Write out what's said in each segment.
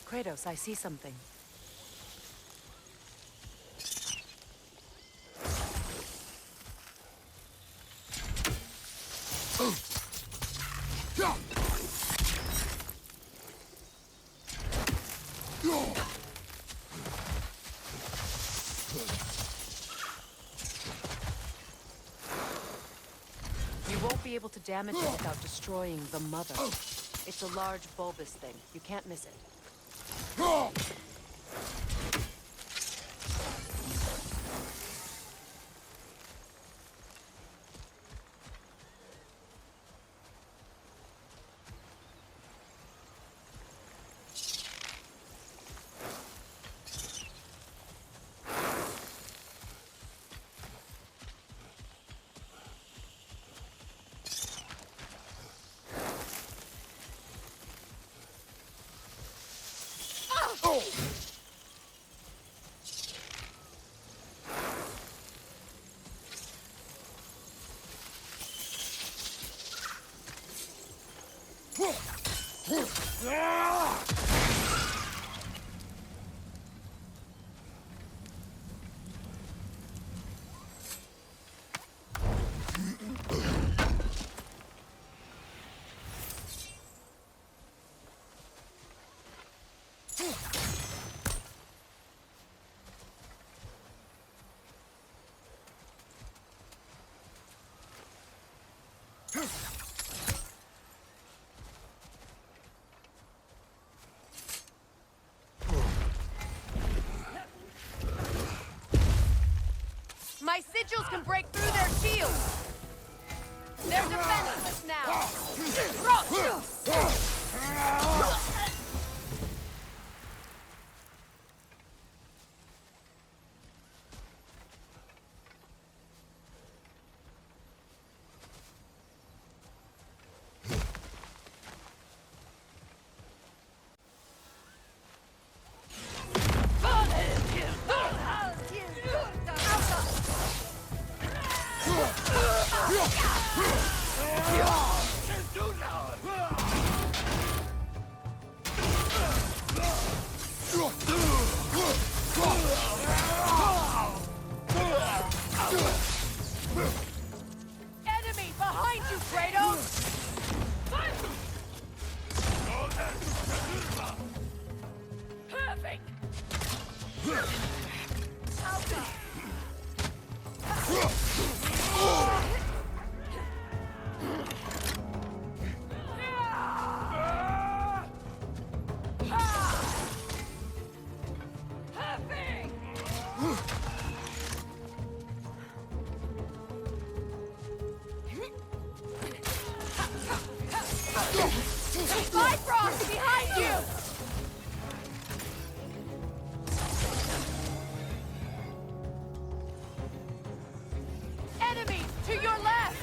Kratos, I see something. You won't be able to damage it without destroying the mother. It's a large bulbous thing. You can't miss it. My sigils can break through their shields! They're defenseless now! Enemy behind you, Kratos! Perfect! Bifrost behind you! Enemy to your left!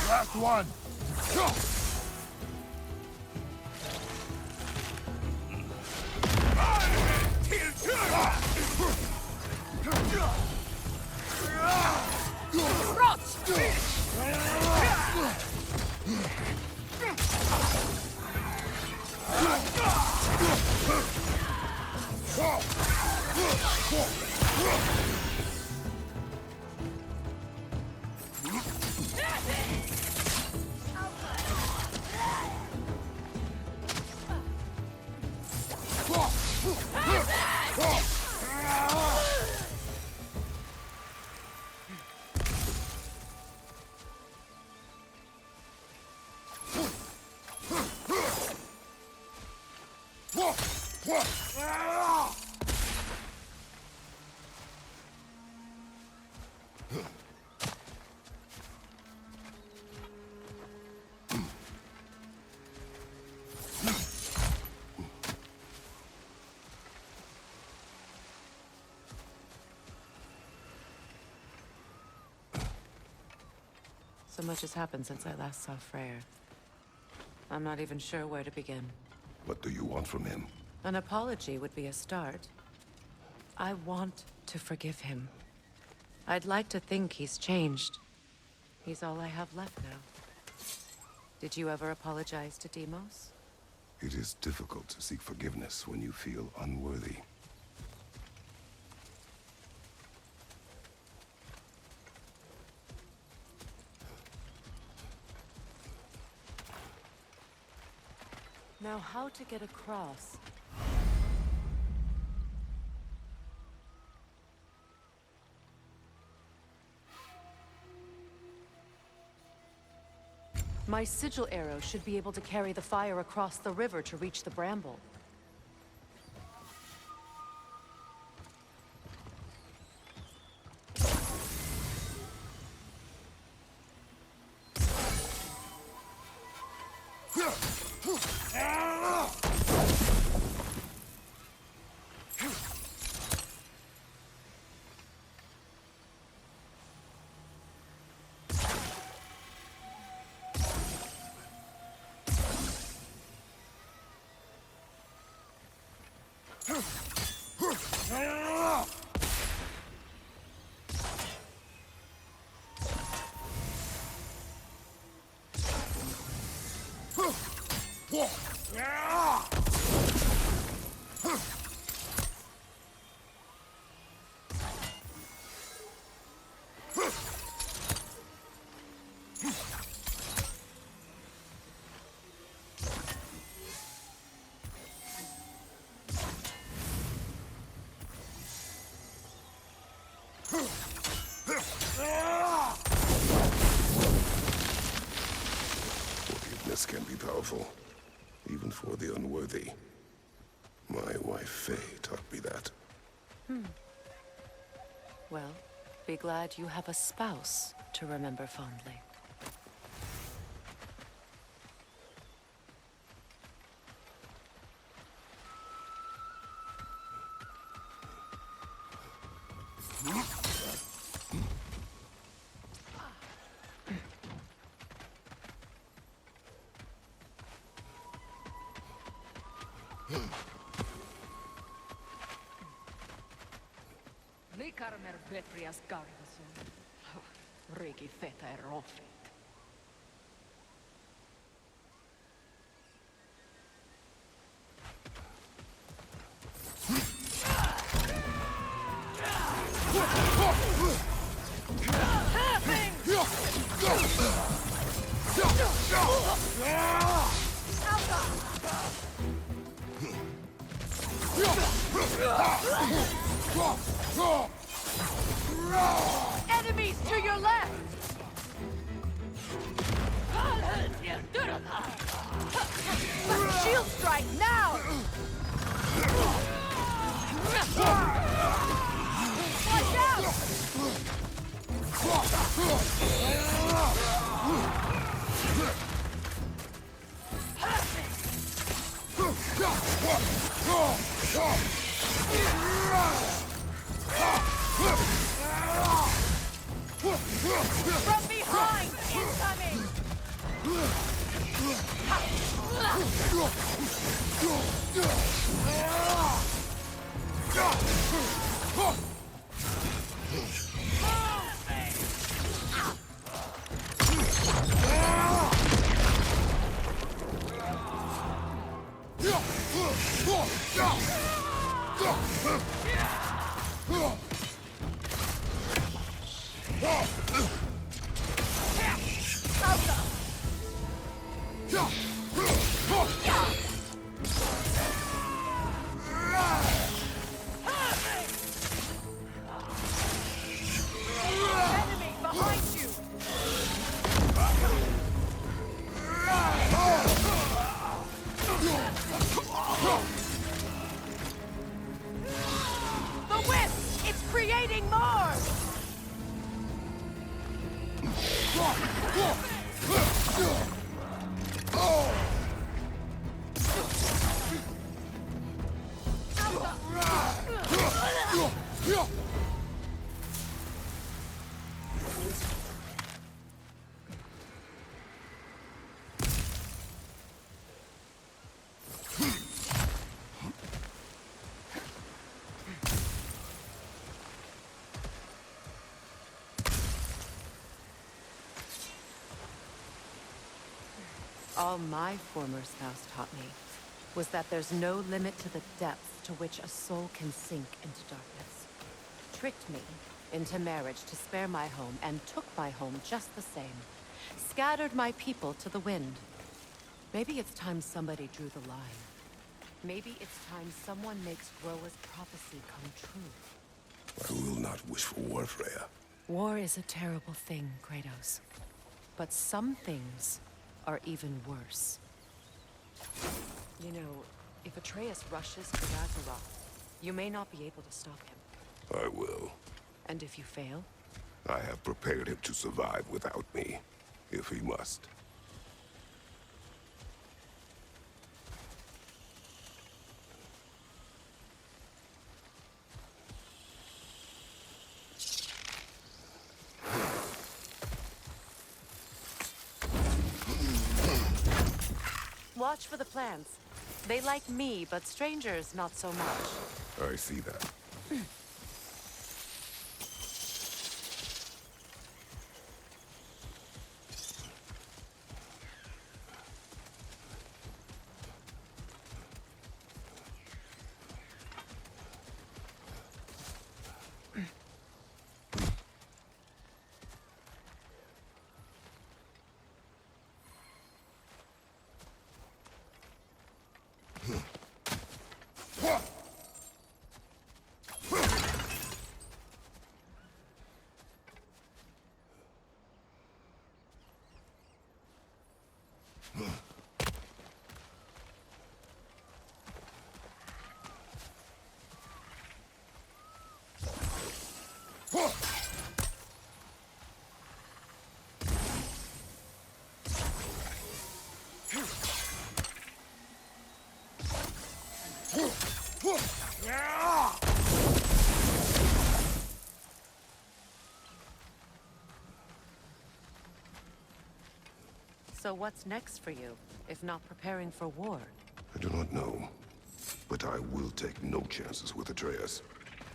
Last one! So much has happened since I last saw Freyr. I'm not even sure where to begin. What do you want from him? An apology would be a start. I want to forgive him. I'd like to think he's changed. He's all I have left now. Did you ever apologize to Deimos? It is difficult to seek forgiveness when you feel unworthy. Now, how to get across? My sigil arrow should be able to carry the fire across the river to reach the bramble. Forgiveness can be powerful, even for the unworthy. My wife Faye taught me that. Well, be glad you have a spouse to remember fondly. Likarmer vetrias gardasun. Regi feta er offrit. Enemies to your left! Shield strike now! Watch out! From behind! Incoming! Enemy behind you! All my former spouse taught me was that there's no limit to the depth to which a soul can sink into darkness. Tricked me into marriage to spare my home and took my home just the same. Scattered my people to the wind. Maybe it's time somebody drew the line. Maybe it's time someone makes Groa's prophecy come true. I will not wish for war, Freya. War is a terrible thing, Kratos. But some things are even worse. You know, if Atreus rushes to Ragnarok, you may not be able to stop him. I will. And if you fail? I have prepared him to survive without me, if he must. Watch for the plants. They like me, but strangers not so much. I see that. So what's next for you, if not preparing for war? I do not know, but I will take no chances with Atreus.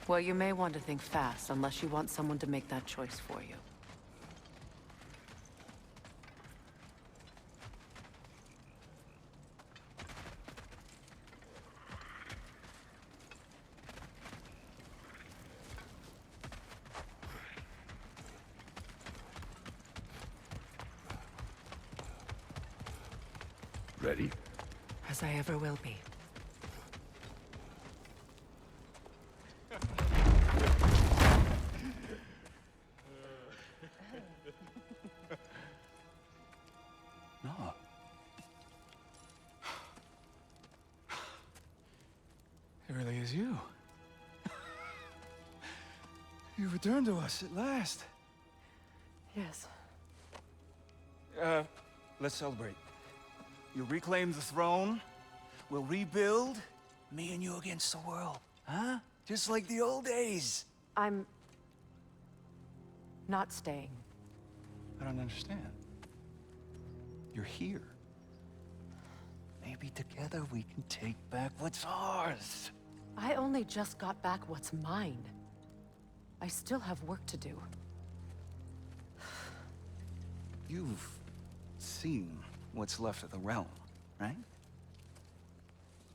Well, you may want to think fast, unless you want someone to make that choice for you. Ready? As I ever will be. No. It really is you. You returned to us at last. Yes. Let's celebrate. You reclaim the throne, we'll rebuild, me and you against the world. Huh? Just like the old days. I'm... not staying. I don't understand. You're here. Maybe together we can take back what's ours. I only just got back what's mine. I still have work to do. You've seen what's left of the realm, right?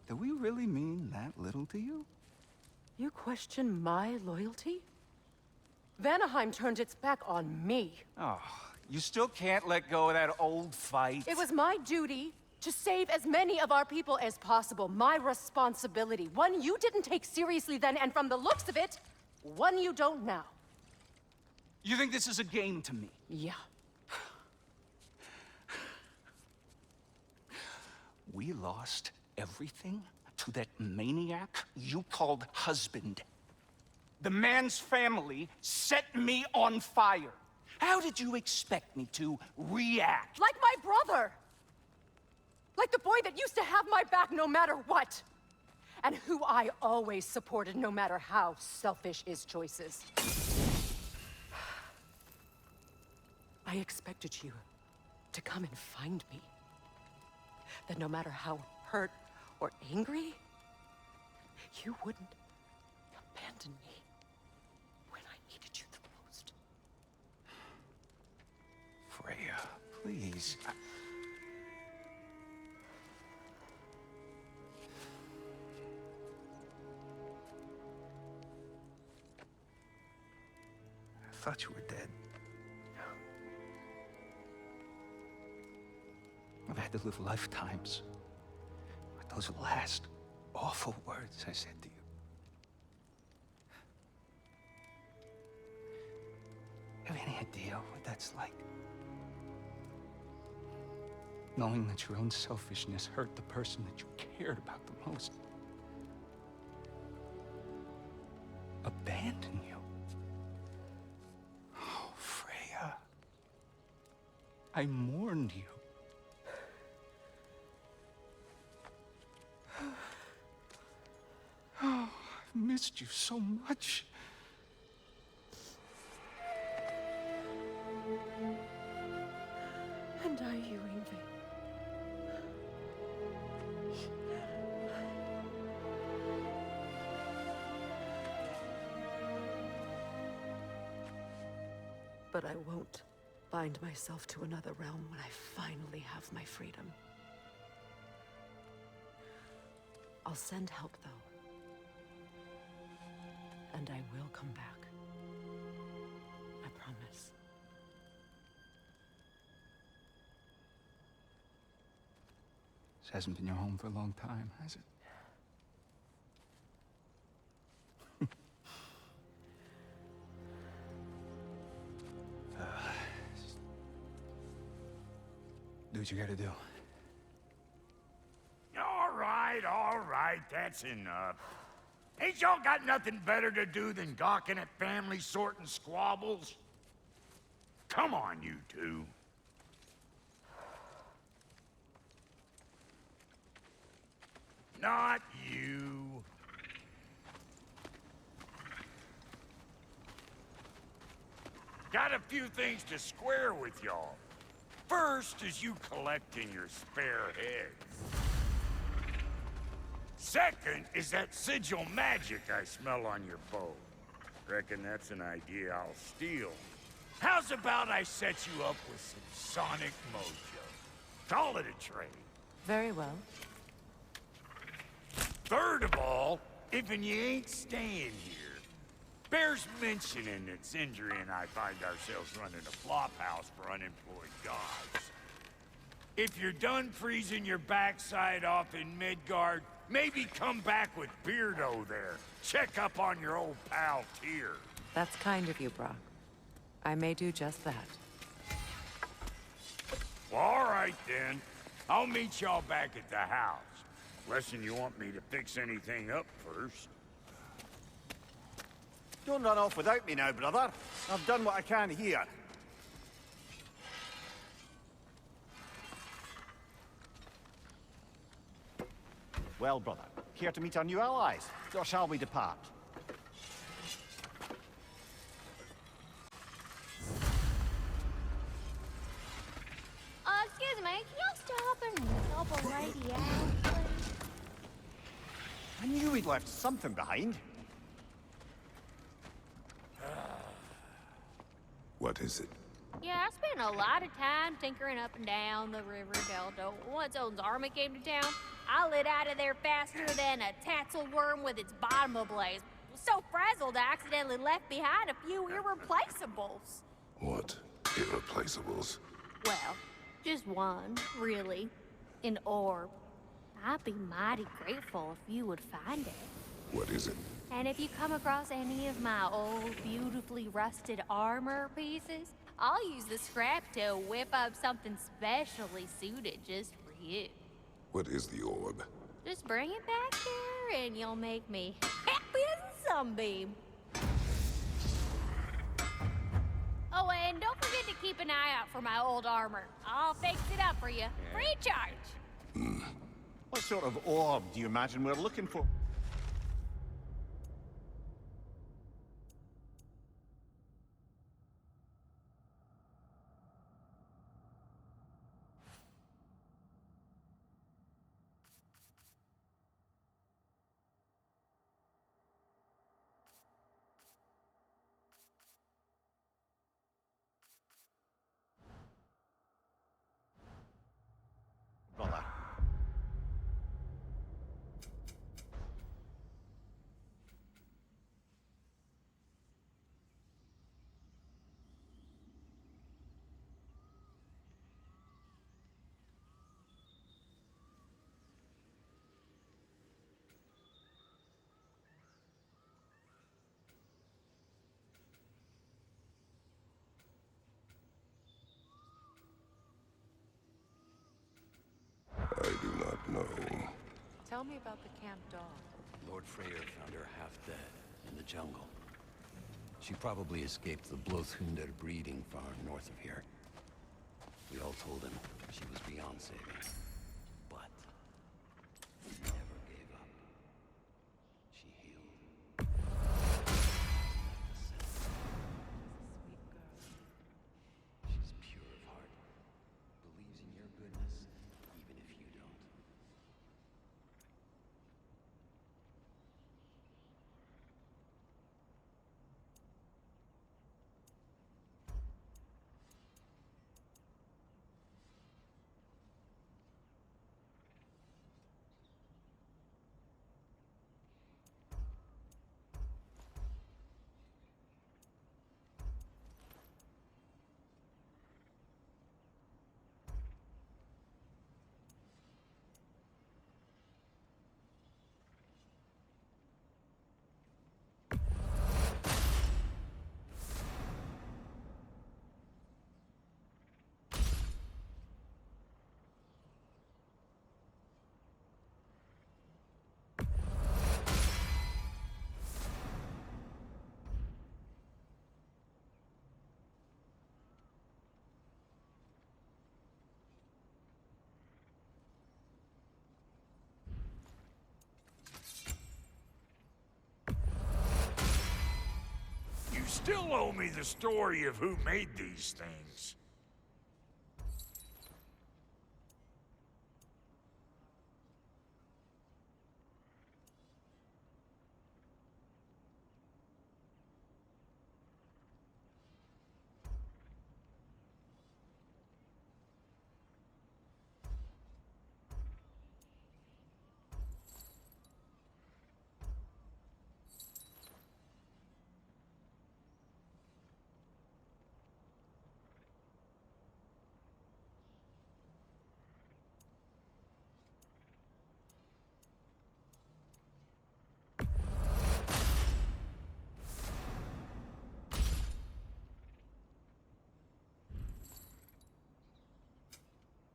Do we really mean that little to you? You question my loyalty? Vanaheim turned its back on me. Oh, you still can't let go of that old fight. It was my duty to save as many of our people as possible. My responsibility. One you didn't take seriously then, and from the looks of it, one you don't now. You think this is a game to me? Yeah. We lost everything to that maniac you called husband. The man's family set me on fire. How did you expect me to react? Like my brother! Like the boy that used to have my back no matter what! And who I always supported no matter how selfish his choices. I expected you to come and find me. That no matter how hurt or angry, you wouldn't abandon me when I needed you the most. Freya, please. I thought you were dead. I've had to live lifetimes with those last awful words I said to you. Have any idea what that's like? Knowing that your own selfishness hurt the person that you cared about the most. Abandon you. Oh, Freya. I mourned you. Oh, I've missed you so much. And are you, Ingvi? But I won't bind myself to another realm when I finally have my freedom. I'll send help, though. And I will come back. I promise. This hasn't been your home for a long time, has it? Do what you gotta do. All right, that's enough. Ain't y'all got nothing better to do than gawking at family sorting squabbles? Come on, you two. Not you. Got a few things to square with y'all. First is you collecting your spare heads. Second is that sigil magic I smell on your bow. Reckon that's an idea I'll steal. How's about I set you up with some sonic mojo? Call it a trade. Very well. Third of all, if you ain't staying here, bears mentioning that Sindri and I find ourselves running a flop house for unemployed gods. If you're done freezing your backside off in Midgard, maybe come back with Beardo there. Check up on your old pal Tyr. That's kind of you, Brock. I may do just that. Well, all right then. I'll meet y'all back at the house. Lesson you want me to fix anything up first. Don't run off without me now, brother. I've done what I can here. Well, brother, care to meet our new allies? Or shall we depart? Excuse me, can y'all stop and help a lady out, please? I knew we'd left something behind. What is it? Yeah, I spent a lot of time tinkering up and down the river delta. Once Odin's army came to town, I lit out of there faster than a tassel worm with its bottom ablaze. So frazzled, I accidentally left behind a few irreplaceables. What irreplaceables? Well, just one, really. An orb. I'd be mighty grateful if you would find it. What is it? And if you come across any of my old, beautifully rusted armor pieces, I'll use the scrap to whip up something specially suited just for you. What is the orb? Just bring it back here and you'll make me happy as a sunbeam. Oh, and don't forget keep an eye out for my old armor. I'll fix it up for you. Free charge. What sort of orb do you imagine we're looking for? Brother. I do not know. Tell me about the camp dog. Lord Freyr found her half dead in the jungle. She probably escaped the Blothunder breeding farm north of here. We all told him she was beyond saving. But she never gave up. She healed. Sweet girl. She's pure of heart. Believes in your goodness, even if you don't. You still owe me the story of who made these things.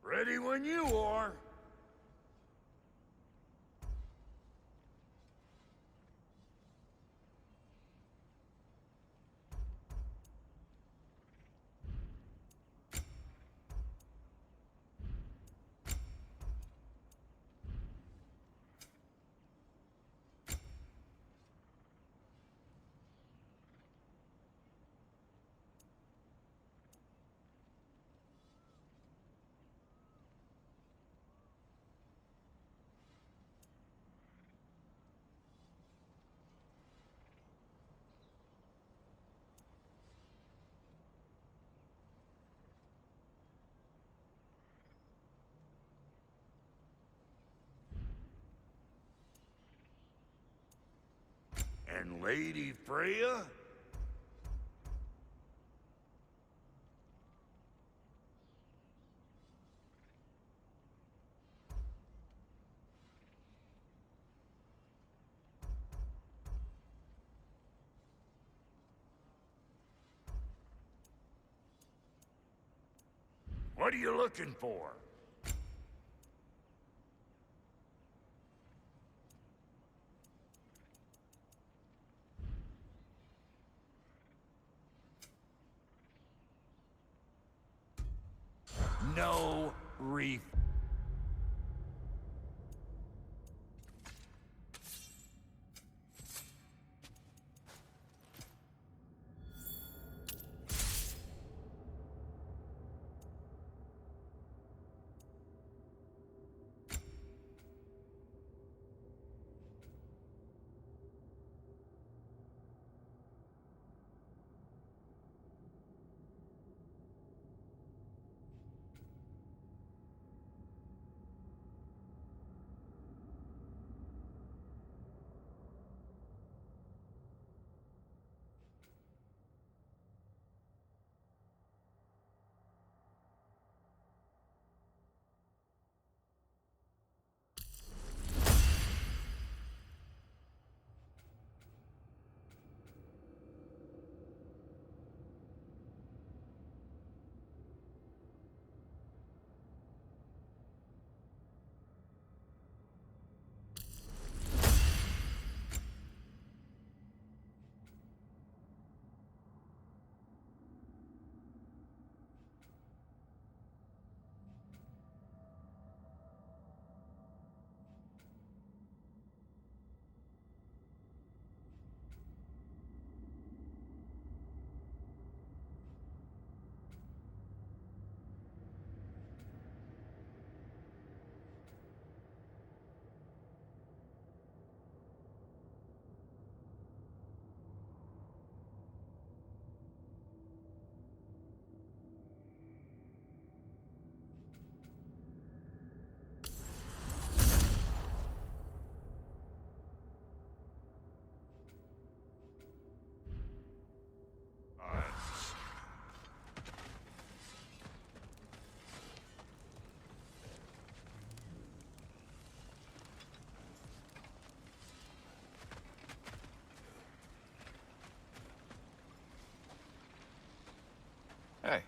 Ready when you are. And Lady Freya? What are you looking for? No refund. Hey.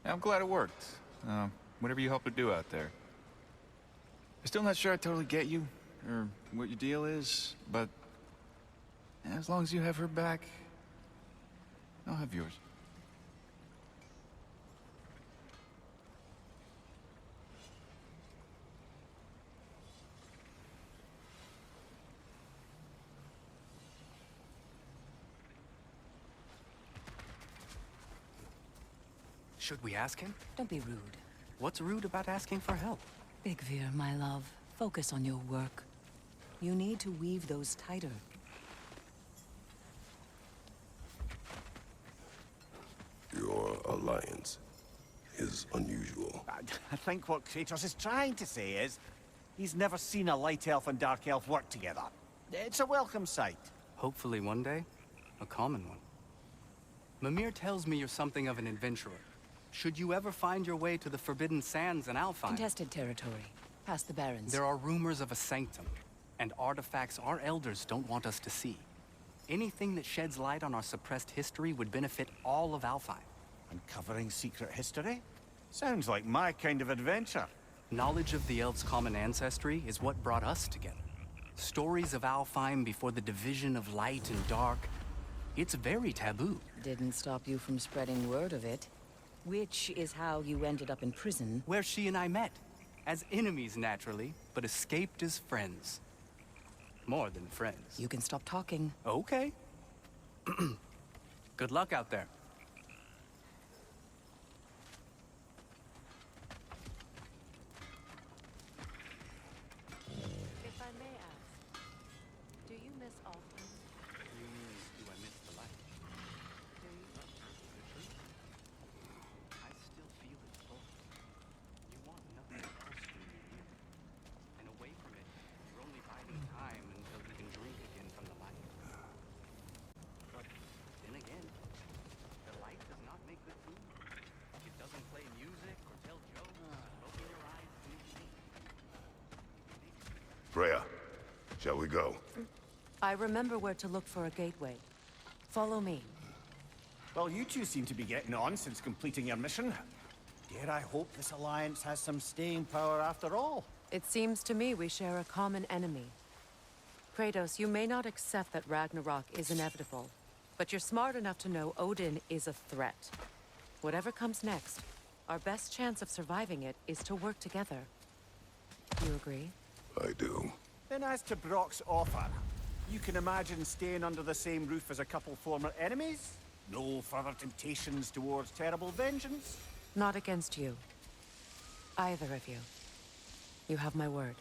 I'm glad it worked. Whatever you helped to do out there. I'm still not sure I totally get you, or what your deal is, but as long as you have her back, I'll have yours. Should we ask him? Don't be rude. What's rude about asking for help? Big Veer, my love, focus on your work. You need to weave those tighter. Your alliance is unusual. I think what Kratos is trying to say is, he's never seen a light elf and dark elf work together. It's a welcome sight. Hopefully one day, a common one. Mimir tells me you're something of an adventurer. Should you ever find your way to the Forbidden Sands in Alfheim... Contested territory. Past the Barrens. There are rumors of a sanctum, and artifacts our elders don't want us to see. Anything that sheds light on our suppressed history would benefit all of Alfheim. Uncovering secret history? Sounds like my kind of adventure. Knowledge of the elves' common ancestry is what brought us together. Stories of Alfheim before the division of light and dark. It's very taboo. Didn't stop you from spreading word of it. Which is how you ended up in prison. Where she and I met. As enemies, naturally, but escaped as friends. More than friends. You can stop talking. Okay. Good luck out there. If I may ask, do you miss Alfheim? You mean, do I miss the light? Do you? The truth? I still feel its pull. You want nothing else when you're here. And away from it, you're only biding time until you can drink again from the light. But then again, the light does not make good food. It doesn't play music or tell jokes. Open your eyes and you see. Freya, shall we go? I remember where to look for a gateway. Follow me. Well, you two seem to be getting on since completing your mission. Dare I hope this alliance has some staying power after all? It seems to me we share a common enemy. Kratos, you may not accept that Ragnarok is inevitable, but you're smart enough to know Odin is a threat. Whatever comes next, Our best chance of surviving it is to work together. You agree? I do. Then as to Brock's offer, you can imagine staying under the same roof as a couple former enemies? No further temptations towards terrible vengeance? Not against you. Either of you. You have my word.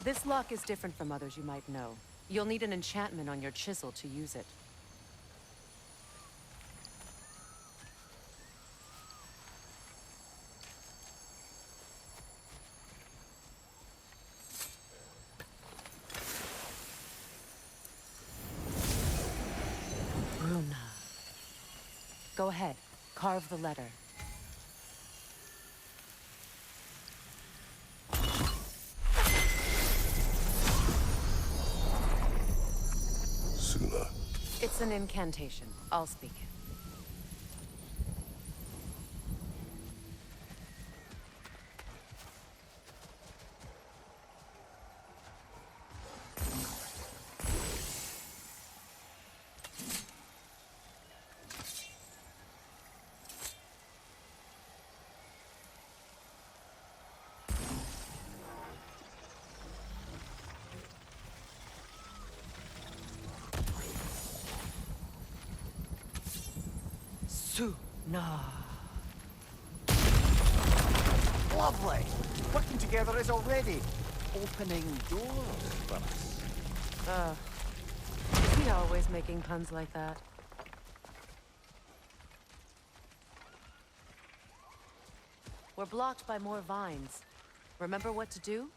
This lock is different from others you might know. You'll need an enchantment on your chisel to use it. Bruna. Go ahead, carve the letter. It's an incantation. I'll speak it. Nah. Lovely! Working together is already opening doors for us. Is he always making puns like that? We're blocked by more vines. Remember what to do?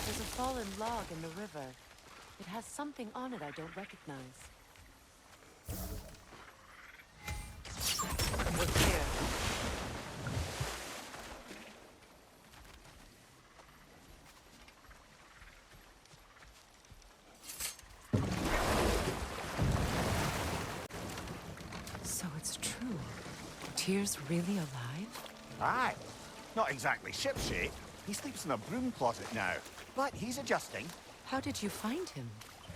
There's a fallen log in the river. It has something on it I don't recognize. Look here. So it's true. Tyr's really alive? Aye. Not exactly shipshape. He sleeps in a broom closet now. But he's adjusting. How did you find him?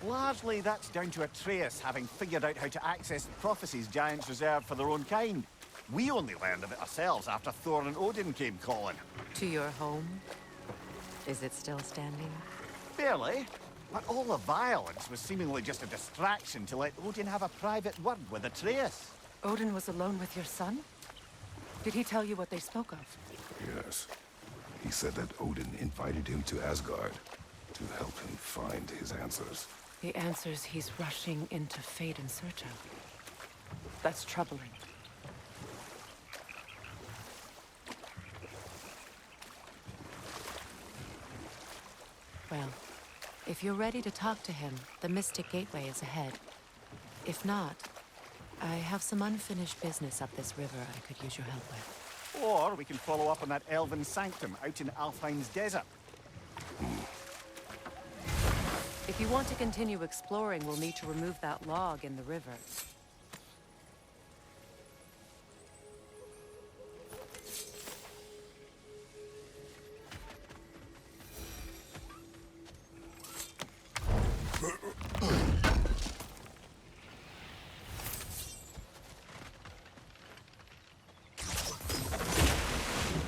Largely, that's down to Atreus having figured out how to access the prophecies giants reserved for their own kind. We only learned of it ourselves after Thor and Odin came calling. To your home? Is it still standing? Barely. But all the violence was seemingly just a distraction to let Odin have a private word with Atreus. Odin was alone with your son? Did he tell you what they spoke of? Yes. He said that Odin invited him to Asgard to help him find his answers. The answers he's rushing into fate in search of. That's troubling. Well, if you're ready to talk to him, the Mystic Gateway is ahead. If not, I have some unfinished business up this river I could use your help with. Or we can follow up on that elven sanctum out in Alfheim's desert. If you want to continue exploring, we'll need to remove that log in the river.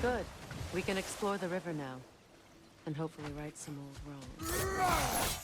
Good. We can explore the river now. And hopefully right some old wrongs.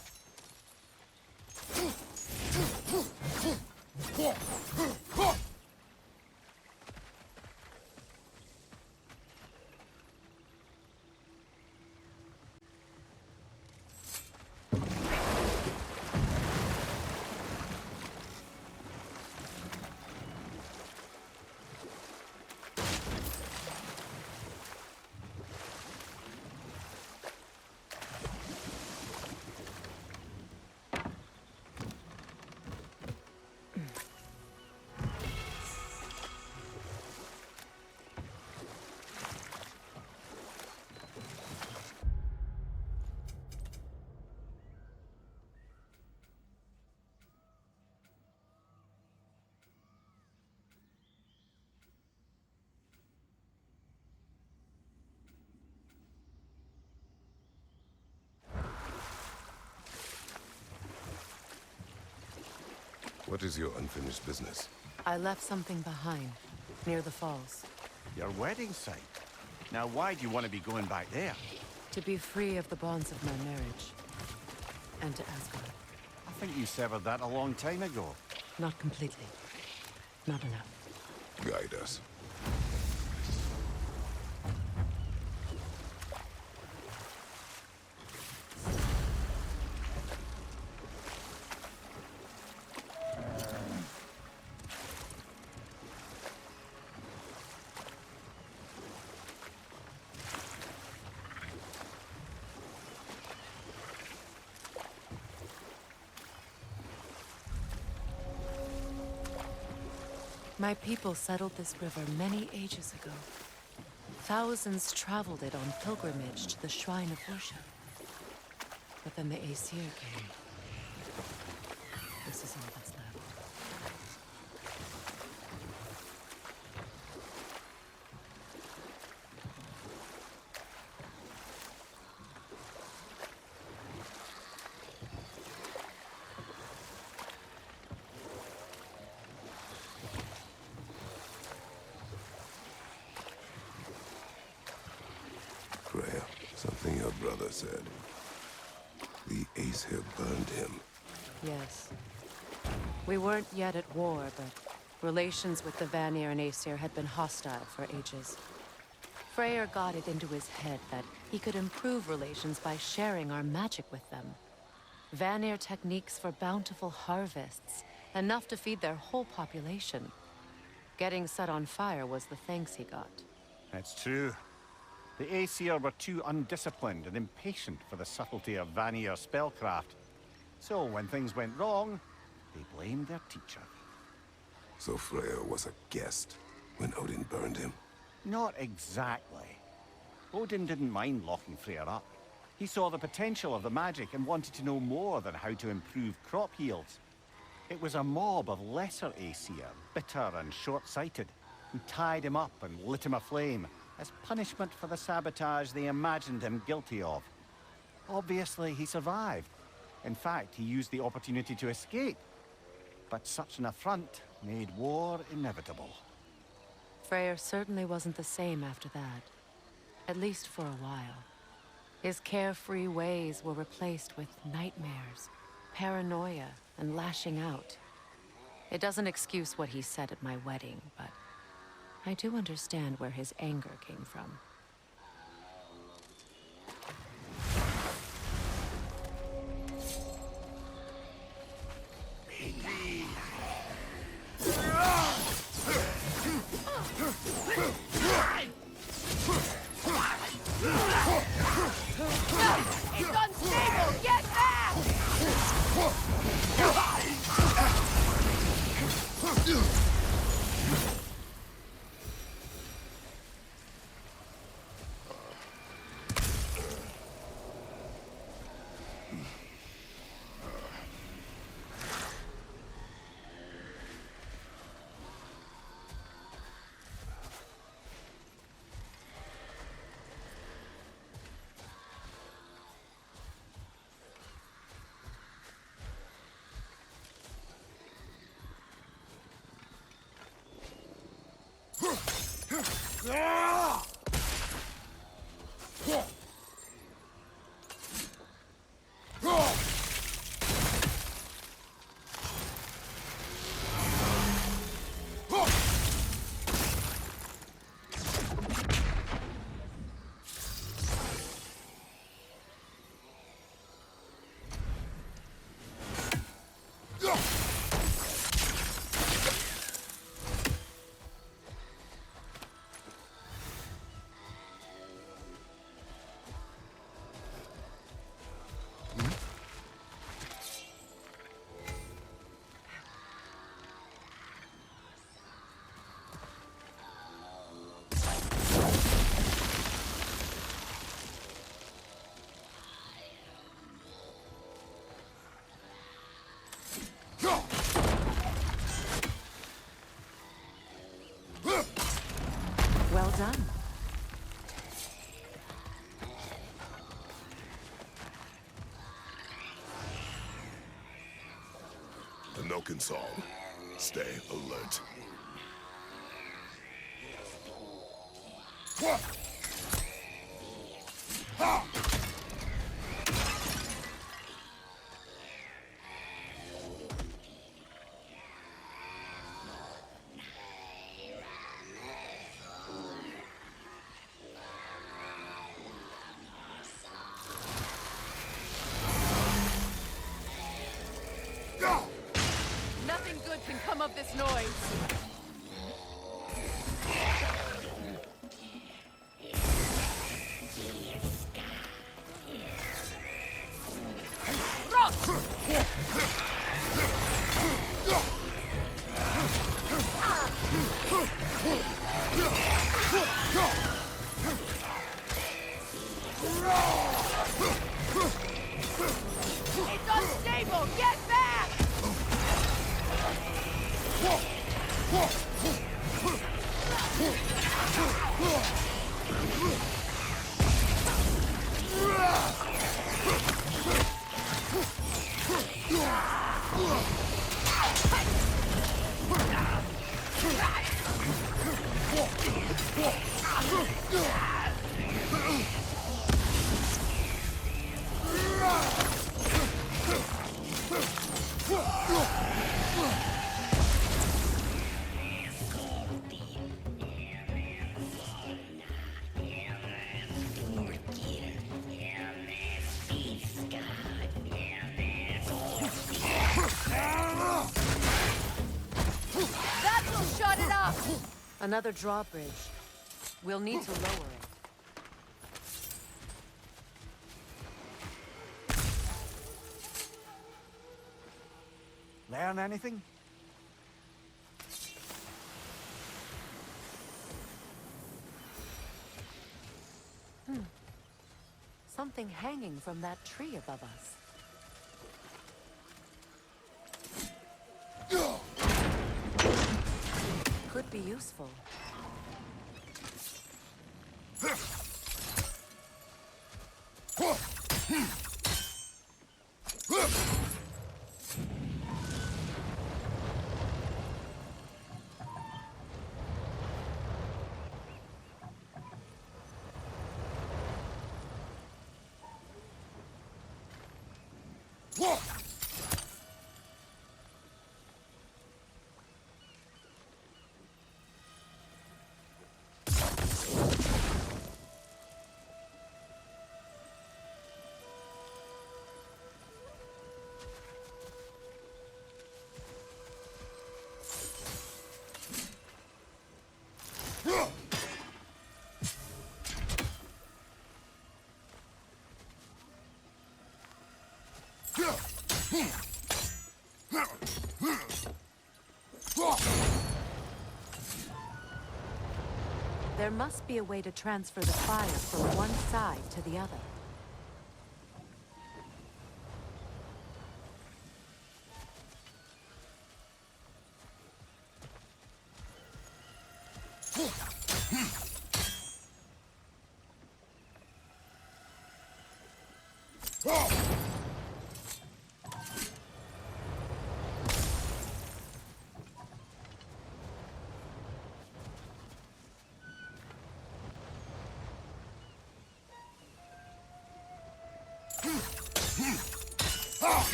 What is your unfinished business? I left something behind, near the falls. Your wedding site. Now why do you want to be going back there? To be free of the bonds of my marriage. And to Asgard. I think you severed that a long time ago. Not completely. Not enough. Guide us. My people settled this river many ages ago. Thousands traveled it on pilgrimage to the shrine of worship. But then the Aesir came. This is all that's left. Freya, something your brother said. The Aesir burned him. Yes. We weren't yet at war, but relations with the Vanir and Aesir had been hostile for ages. Freyr got it into his head that he could improve relations by sharing our magic with them. Vanir techniques for bountiful harvests, enough to feed their whole population. Getting set on fire was the thanks he got. It's true. The Aesir were too undisciplined and impatient for the subtlety of Vanir spellcraft. So when things went wrong, they blamed their teacher. So Freya was a guest when Odin burned him? Not exactly. Odin didn't mind locking Freyr up. He saw the potential of the magic and wanted to know more than how to improve crop yields. It was a mob of lesser Aesir, bitter and short-sighted, who tied him up and lit him aflame as punishment for the sabotage they imagined him guilty of. Obviously, he survived. In fact, he used the opportunity to escape. But such an affront made war inevitable. Freyr certainly wasn't the same after that. At least for a while. His carefree ways were replaced with nightmares, paranoia, and lashing out. It doesn't excuse what he said at my wedding, but I do understand where his anger came from. It's unstable! Get back! Well done. The Noken song. Stay alert. Nothing good can come of this noise. It's unstable! Get back! That will shut it off! Another drawbridge. We'll need to lower it. Learn anything? Something hanging from that tree above us. Could be useful. There must be a way to transfer the fire from one side to the other.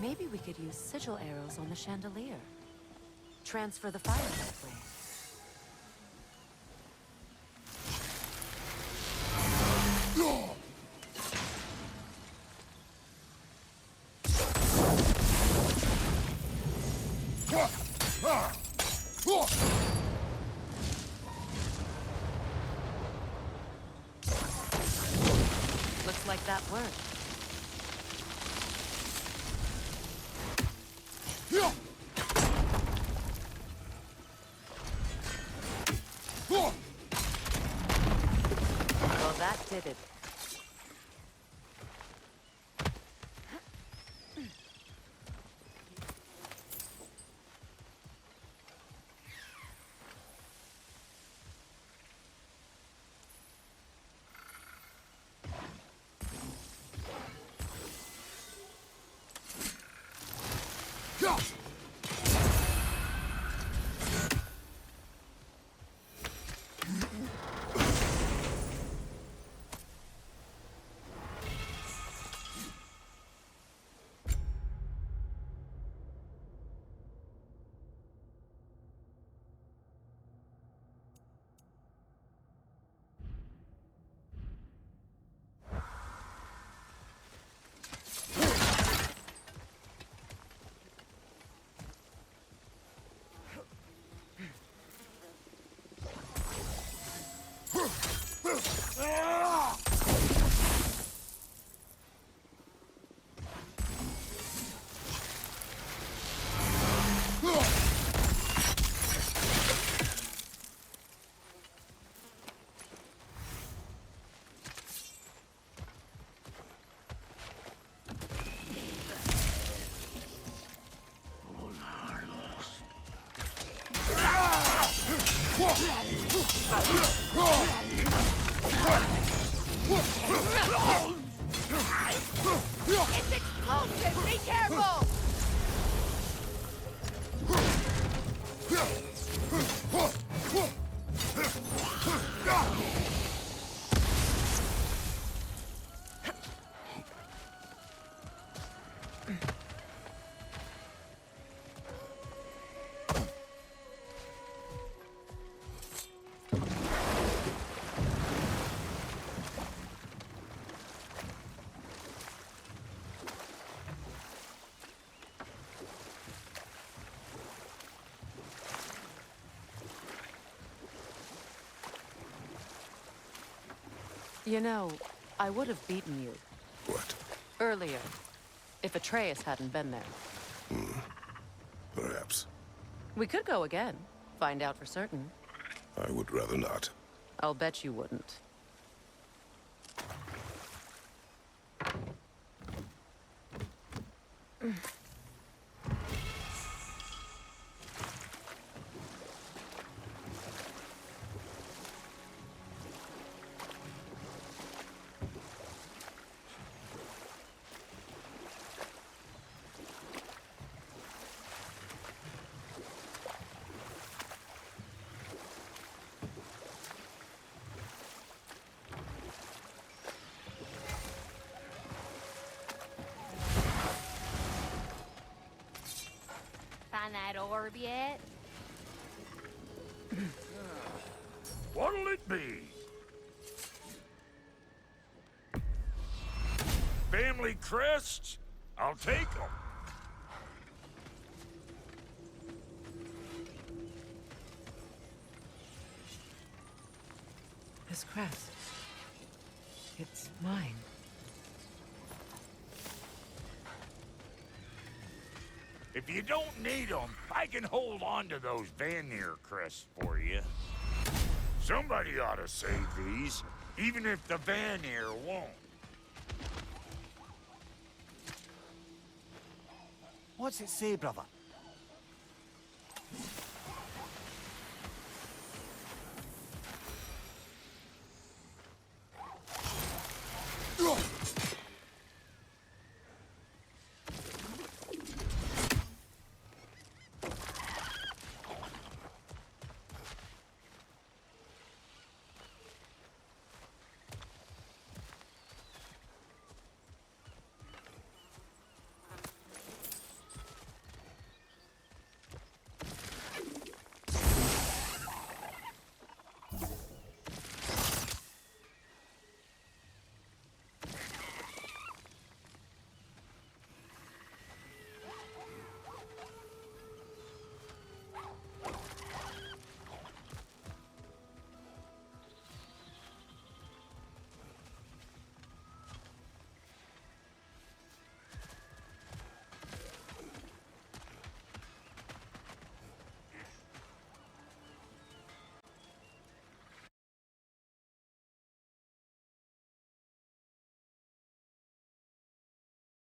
Maybe we could use sigil arrows on the chandelier. Transfer the fire that way. Looks like that worked. Well, that did it. It's explosive! Be careful! You know, I would have beaten you What? earlier if Atreus hadn't been there. Perhaps. We could go again, find out for certain. I would rather not. I'll bet you wouldn't. Find that orb yet? What'll it be? Family crests? I'll take them. This crest. It's mine. If you don't need them, I can hold on to those Vanir crests for you. Somebody ought to save these, even if the Vanir won't. What's it say, brother?